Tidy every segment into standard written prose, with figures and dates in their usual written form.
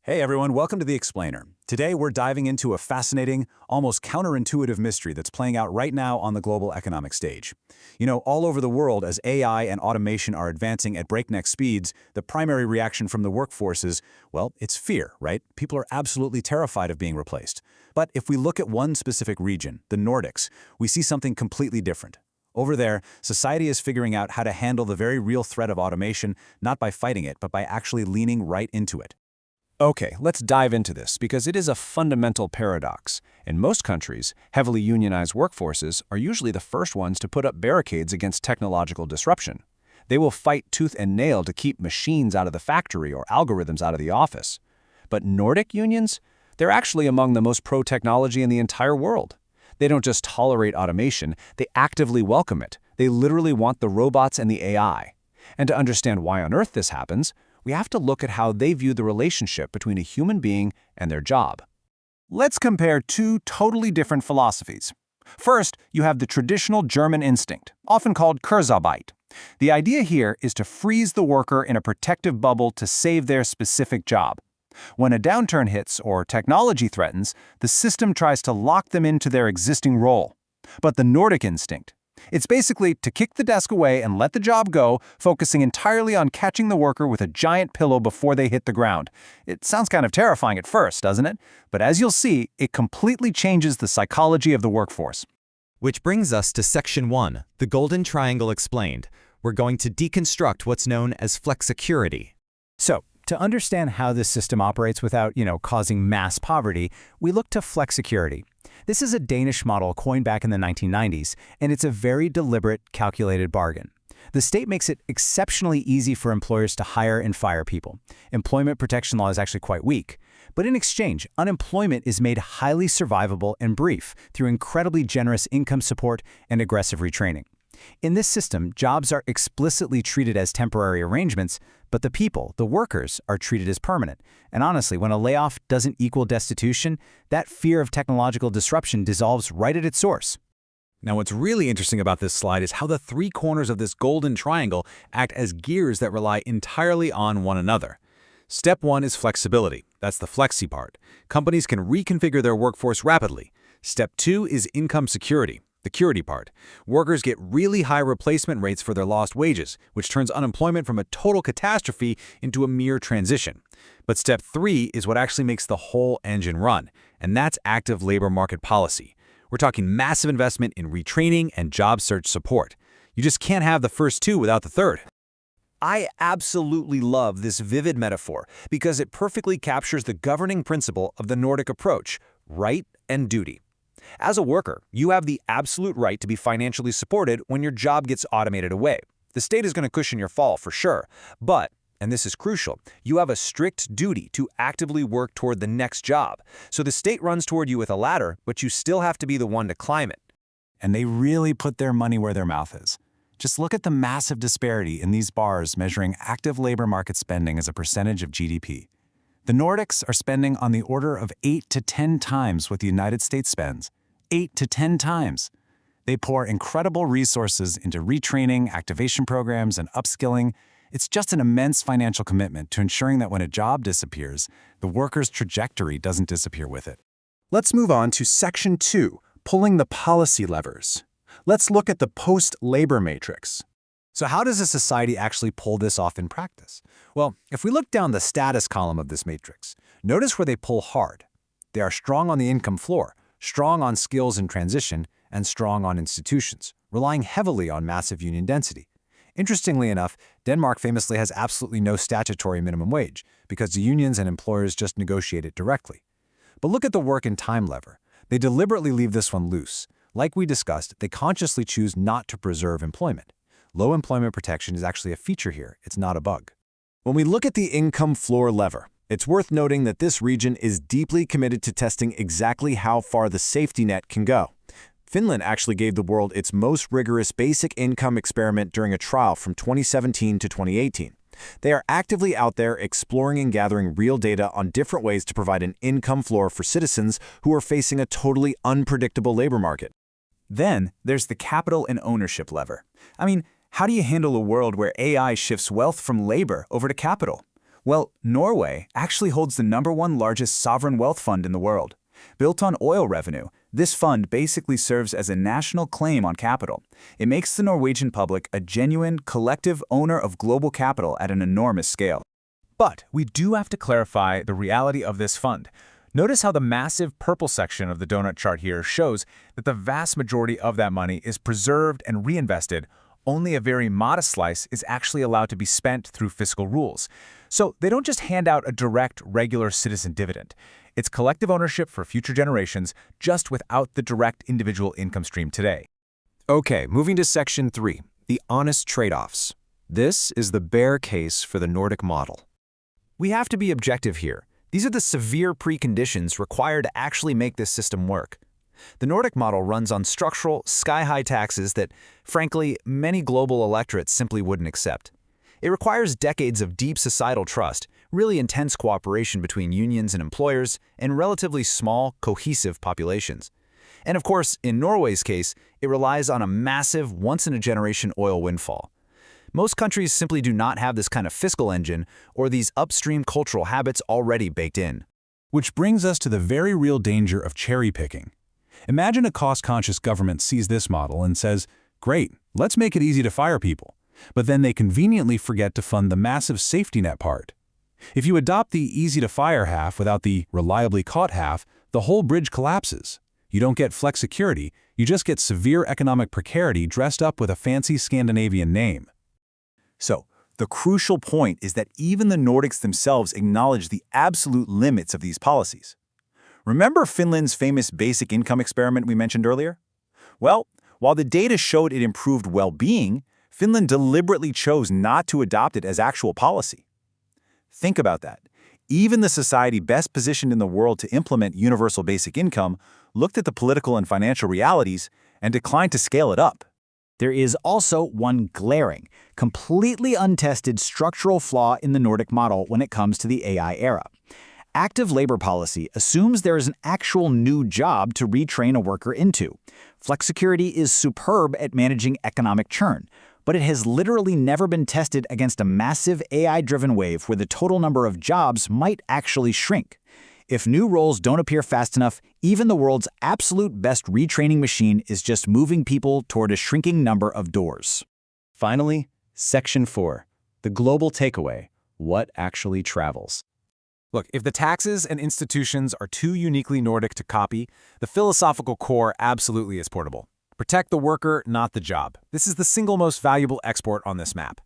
Hey everyone, welcome to The Explainer. Today we're diving into a fascinating, almost counterintuitive mystery that's playing out right now on the global economic stage. All over the world, as AI and automation are advancing at breakneck speeds, the primary reaction from the workforce is, well, it's fear, right? People are absolutely terrified of being replaced. But if we look at one specific region, the Nordics, we see something completely different. Over there, society is figuring out how to handle the very real threat of automation, not by fighting it, but by actually leaning right into it. Okay, let's dive into this because it is a fundamental paradox. In most countries, heavily unionized workforces are usually the first ones to put up barricades against technological disruption. They will fight tooth and nail to keep machines out of the factory or algorithms out of the office. But Nordic unions? They're actually among the most pro-technology in the entire world. They don't just tolerate automation, they actively welcome it. They literally want the robots and the AI. And to understand why on earth this happens, we have to look at how they view the relationship between a human being and their job. Let's compare two totally different philosophies. First, you have the traditional German instinct, often called Kurzarbeit. The idea here is to freeze the worker in a protective bubble to save their specific job. When a downturn hits or technology threatens, the system tries to lock them into their existing role. But the Nordic instinct, it's basically to kick the desk away and let the job go, focusing entirely on catching the worker with a giant pillow before they hit the ground. It sounds kind of terrifying at first, doesn't it? But as you'll see, it completely changes the psychology of the workforce. Which brings us to Section 1, the Golden Triangle Explained. We're going to deconstruct what's known as Flexicurity. So, to understand how this system operates without, causing mass poverty, we look to Flexicurity. This is a Danish model coined back in the 1990s, and it's a very deliberate, calculated bargain. The state makes it exceptionally easy for employers to hire and fire people. Employment protection law is actually quite weak. But in exchange, unemployment is made highly survivable and brief through incredibly generous income support and aggressive retraining. In this system, jobs are explicitly treated as temporary arrangements, but the people, the workers, are treated as permanent. And honestly, when a layoff doesn't equal destitution, that fear of technological disruption dissolves right at its source. Now, what's really interesting about this slide is how the three corners of this golden triangle act as gears that rely entirely on one another. Step 1 is flexibility. That's the flexi part. Companies can reconfigure their workforce rapidly. Step 2 is income security. The security part. Workers get really high replacement rates for their lost wages, which turns unemployment from a total catastrophe into a mere transition. But step 3 is what actually makes the whole engine run, and that's active labor market policy. We're talking massive investment in retraining and job search support. You just can't have the first two without the third. I absolutely love this vivid metaphor because it perfectly captures the governing principle of the Nordic approach, right and duty. As a worker, you have the absolute right to be financially supported when your job gets automated away. The state is going to cushion your fall for sure, but, and this is crucial, you have a strict duty to actively work toward the next job. So the state runs toward you with a ladder, but you still have to be the one to climb it. And they really put their money where their mouth is. Just look at the massive disparity in these bars measuring active labor market spending as a percentage of GDP. The Nordics are spending on the order of 8 to 10 times what the United States spends. 8 to 10 times. They pour incredible resources into retraining, activation programs, and upskilling. It's just an immense financial commitment to ensuring that when a job disappears, the worker's trajectory doesn't disappear with it. Let's move on to Section 2, pulling the policy levers. Let's look at the post-labor matrix. So how does a society actually pull this off in practice? Well, if we look down the status column of this matrix, notice where they pull hard. They are strong on the income floor, strong on skills and transition, and strong on institutions, relying heavily on massive union density. Interestingly enough, Denmark famously has absolutely no statutory minimum wage because the unions and employers just negotiate it directly. But look at the work and time lever. They deliberately leave this one loose. Like we discussed, they consciously choose not to preserve employment. Low employment protection is actually a feature here, it's not a bug. When we look at the income floor lever, it's worth noting that this region is deeply committed to testing exactly how far the safety net can go. Finland actually gave the world its most rigorous basic income experiment during a trial from 2017 to 2018. They are actively out there exploring and gathering real data on different ways to provide an income floor for citizens who are facing a totally unpredictable labor market. Then there's the capital and ownership lever. How do you handle a world where AI shifts wealth from labor over to capital? Well, Norway actually holds the #1 largest sovereign wealth fund in the world. Built on oil revenue, this fund basically serves as a national claim on capital. It makes the Norwegian public a genuine, collective owner of global capital at an enormous scale. But we do have to clarify the reality of this fund. Notice how the massive purple section of the donut chart here shows that the vast majority of that money is preserved and reinvested. Only a very modest slice is actually allowed to be spent through fiscal rules. So they don't just hand out a direct, regular citizen dividend. It's collective ownership for future generations, just without the direct individual income stream today. Okay, moving to Section 3, the honest trade-offs. This is the bear case for the Nordic model. We have to be objective here. These are the severe preconditions required to actually make this system work. The Nordic model runs on structural, sky-high taxes that, frankly, many global electorates simply wouldn't accept. It requires decades of deep societal trust, really intense cooperation between unions and employers, and relatively small, cohesive populations. And of course, in Norway's case, it relies on a massive, once-in-a-generation oil windfall. Most countries simply do not have this kind of fiscal engine or these upstream cultural habits already baked in. Which brings us to the very real danger of cherry-picking. Imagine a cost-conscious government sees this model and says, great, let's make it easy to fire people. But then they conveniently forget to fund the massive safety net part. If you adopt the easy-to-fire half without the reliably-caught half, the whole bridge collapses. You don't get flexicurity, you just get severe economic precarity dressed up with a fancy Scandinavian name. So, the crucial point is that even the Nordics themselves acknowledge the absolute limits of these policies. Remember Finland's famous basic income experiment we mentioned earlier? Well, while the data showed it improved well-being, Finland deliberately chose not to adopt it as actual policy. Think about that. Even the society best positioned in the world to implement universal basic income looked at the political and financial realities and declined to scale it up. There is also one glaring, completely untested structural flaw in the Nordic model when it comes to the AI era. Active labor policy assumes there is an actual new job to retrain a worker into. Flexicurity is superb at managing economic churn, but it has literally never been tested against a massive AI-driven wave where the total number of jobs might actually shrink. If new roles don't appear fast enough, even the world's absolute best retraining machine is just moving people toward a shrinking number of doors. Finally, Section 4, the global takeaway, what actually travels. Look, if the taxes and institutions are too uniquely Nordic to copy, the philosophical core absolutely is portable. Protect the worker, not the job. This is the single most valuable export on this map.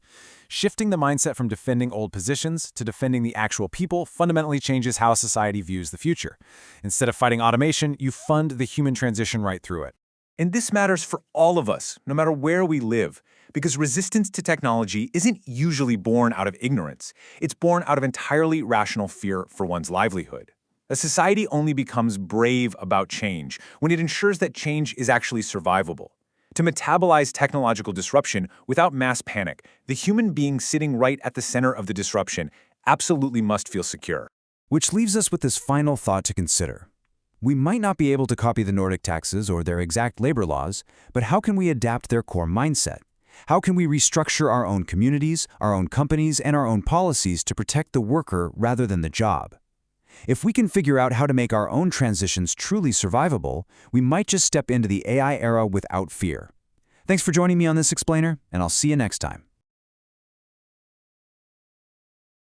Shifting the mindset from defending old positions to defending the actual people fundamentally changes how society views the future. Instead of fighting automation, you fund the human transition right through it. And this matters for all of us, no matter where we live, because resistance to technology isn't usually born out of ignorance. It's born out of entirely rational fear for one's livelihood. A society only becomes brave about change when it ensures that change is actually survivable. To metabolize technological disruption without mass panic, the human being sitting right at the center of the disruption absolutely must feel secure. Which leaves us with this final thought to consider. We might not be able to copy the Nordic taxes or their exact labor laws, but how can we adapt their core mindset? How can we restructure our own communities, our own companies, and our own policies to protect the worker rather than the job? If we can figure out how to make our own transitions truly survivable, we might just step into the AI era without fear. Thanks for joining me on this explainer, and I'll see you next time.